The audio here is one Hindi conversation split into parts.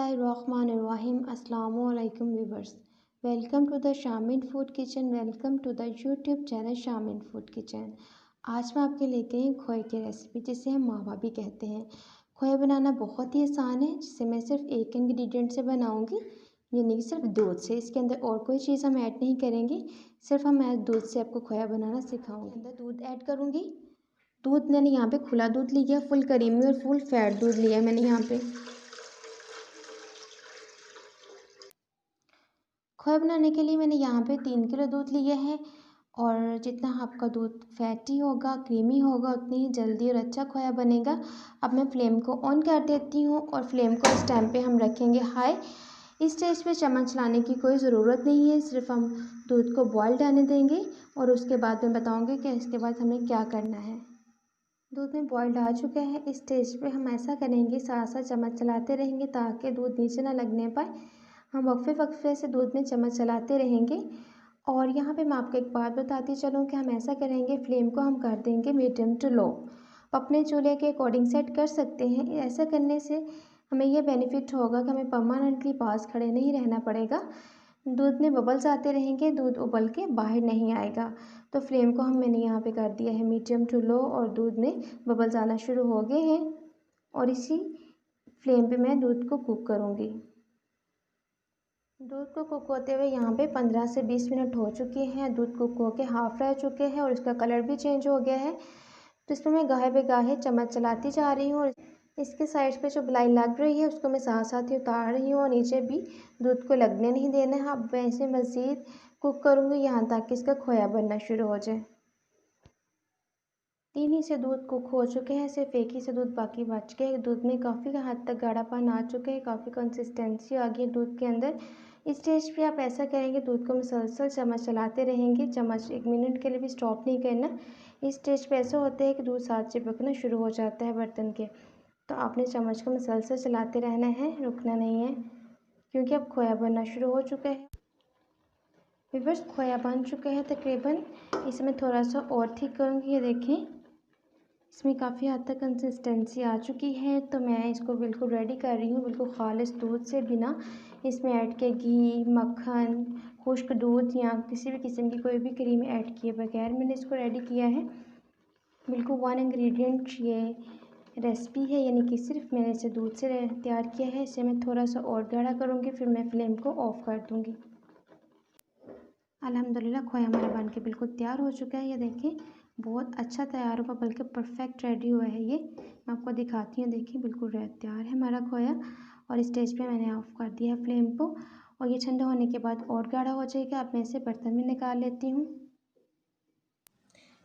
बिस्मिल्लाहिर्रहमानिर्रहीम। अस्सलामु अलैकुम viewers, welcome to the Shamin food kitchen. Welcome to the YouTube channel Shamin food kitchen. आज मैं आपके लेके आई खोए की रेसिपी, जिसे हम मावा भी कहते हैं। खोया बनाना बहुत ही आसान है, जिसे मैं सिर्फ एक इंग्रेडिएंट से बनाऊंगी, यानी कि सिर्फ दूध से। इसके अंदर और कोई चीज़ हम ऐड नहीं करेंगे, सिर्फ हम दूध से आपको खोया बनाना सिखाऊंगी। अंदर दूध ऐड करूँगी। दूध मैंने यहाँ पे खुला दूध लिया, फुल क्रीमी और फुल फैट दूध लिया मैंने यहाँ पे। खोया बनाने के लिए मैंने यहाँ पे 3 किलो दूध लिया है, और जितना आपका दूध फैटी होगा, क्रीमी होगा, उतनी ही जल्दी और अच्छा खोया बनेगा। अब मैं फ्लेम को ऑन कर देती हूँ, और फ्लेम को इस टाइम पे हम रखेंगे हाई। इस स्टेज पे चम्मच लाने की कोई ज़रूरत नहीं है, सिर्फ हम दूध को बॉयल आने देंगे, और उसके बाद मैं बताऊँगी कि इसके बाद हमें क्या करना है। दूध में बॉइल्ड आ चुका है। इस स्टेज पे हम ऐसा करेंगे, साथ साथ चम्मच चलाते रहेंगे ताकि दूध नीचे ना लगने पाए। हम वक्फे वक्फे से दूध में चम्मच चलाते रहेंगे। और यहाँ पे मैं आपको एक बात बताती चलूँ कि हम ऐसा करेंगे, फ्लेम को हम कर देंगे मीडियम टू लो। अपने चूल्हे के अकॉर्डिंग सेट कर सकते हैं। ऐसा करने से हमें यह बेनिफिट होगा कि हमें परमानेंटली पास खड़े नहीं रहना पड़ेगा। दूध में बबल्स आते रहेंगे, दूध उबल के बाहर नहीं आएगा। तो फ्लेम को मैंने यहाँ पे कर दिया है मीडियम टू लो, और दूध में बबल्स आना शुरू हो गए हैं। और इसी फ्लेम पे मैं दूध को कुक करूँगी। दूध को कुक होते हुए यहाँ पे 15 से 20 मिनट हो चुके हैं। दूध कुक होके हाफ रह चुके हैं, और उसका कलर भी चेंज हो गया है। तो इसमें मैं गाहे बेगाहे चम्मच चलाती जा रही हूँ, और इसके साइड पे जो बलाई लग रही है उसको मैं साथ साथ ही उतार रही हूँ, और नीचे भी दूध को लगने नहीं देना है। अब मैं इसे मज़ीद कुक करूँगी यहाँ तक कि इसका खोया बनना शुरू हो जाए। 3 ही से दूध कुक हो चुके हैं, सिर्फ एक ही से दूध बाकी बच गए। दूध में काफ़ी हद तक गाढ़ापन आ चुके हैं, काफ़ी कंसिस्टेंसी आ गई है दूध के अंदर। इस स्टेज पे आप ऐसा करेंगे, दूध को मुसलसल चम्मच चलाते रहेंगे, चम्मच 1 मिनट के लिए भी स्टॉप नहीं करना। इस स्टेज पे ऐसा होता है कि दूध साथ चिपकना शुरू हो जाता है बर्तन के, तो आपने चम्मच को मुसलसल चलाते रहना है, रुकना नहीं है, क्योंकि अब खोया बनना शुरू हो चुका है। व्यूअर्स, खोया बन चुका है तकरीबन। इसे मैं थोड़ा सा और ठीक करूँगी। ये देखें, इसमें काफ़ी हद तक कंसिस्टेंसी आ चुकी है। तो मैं इसको बिल्कुल रेडी कर रही हूँ, बिल्कुल खालिस दूध से, बिना इसमें ऐड के घी, मक्खन, खुश्क दूध या किसी भी किस्म की कोई भी क्रीम ऐड किए बगैर मैंने इसको रेडी किया है। बिल्कुल 1 इंग्रेडिएंट ये रेसिपी है, यानी कि सिर्फ मैंने इसे दूध से तैयार किया है। इसे मैं थोड़ा सा और गाढ़ा करूँगी, फिर मैं फ्लेम को ऑफ़ कर दूँगी। अल्हम्दुलिल्लाह खोया हमारा बन के बिल्कुल तैयार हो चुका है। ये देखिए, बहुत अच्छा तैयार हुआ, बल्कि परफेक्ट रेडी हुआ है। ये मैं आपको दिखाती हूँ, देखिए बिल्कुल तैयार है हमारा खोया। और इस स्टेज पे मैंने ऑफ़ कर दिया है फ्लेम को, और ये ठंडा होने के बाद और गाढ़ा हो जाएगा। अब मैं इसे बर्तन में निकाल लेती हूँ।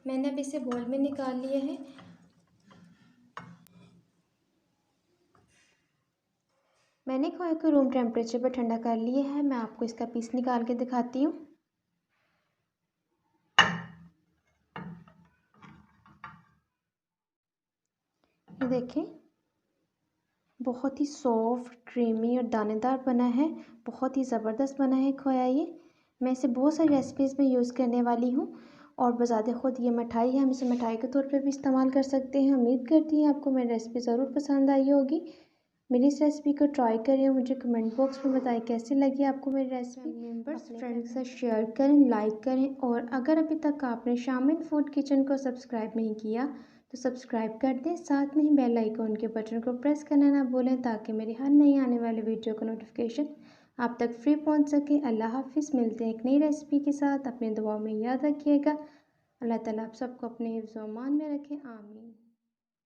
मैंने अब इसे बोल में निकाल लिया है। मैंने खोए को रूम टेम्परेचर पर ठंडा कर लिया है। मैं आपको इसका पीस निकाल के दिखाती हूँ। ये देखें, बहुत ही सॉफ्ट, क्रीमी और दानेदार बना है। बहुत ही ज़बरदस्त बना है खोया ये। मैं इसे बहुत सारी रेसिपीज़ में यूज़ करने वाली हूँ, और बज़ाते ख़ुद ये मिठाई है, हम इसे मिठाई के तौर पे भी इस्तेमाल कर सकते हैं। उम्मीद करती हैं आपको मेरी रेसिपी ज़रूर पसंद आई होगी। मेरी इस रेसिपी को ट्राई करें, मुझे कमेंट बॉक्स में बताएं कैसी लगी आपको मेरी रेसिपी। मेंबर्स, फ्रेंड्स के साथ शेयर करें, लाइक करें, और अगर अभी तक आपने शामिन फूड किचन को सब्सक्राइब नहीं किया तो सब्सक्राइब कर दें। साथ में ही बेल आइकॉन के बटन को प्रेस करना ना भूलें, ताकि मेरी हर नई आने वाली वीडियो का नोटिफिकेशन आप तक फ्री पहुंच सके। अल्लाह हाफिज़, मिलते हैं एक नई रेसिपी के साथ। अपने दुआओं में याद रखिएगा। अल्लाह ताला आप सबको अपने हिफ्ज़-ओ-अमान में रखें। आमीन।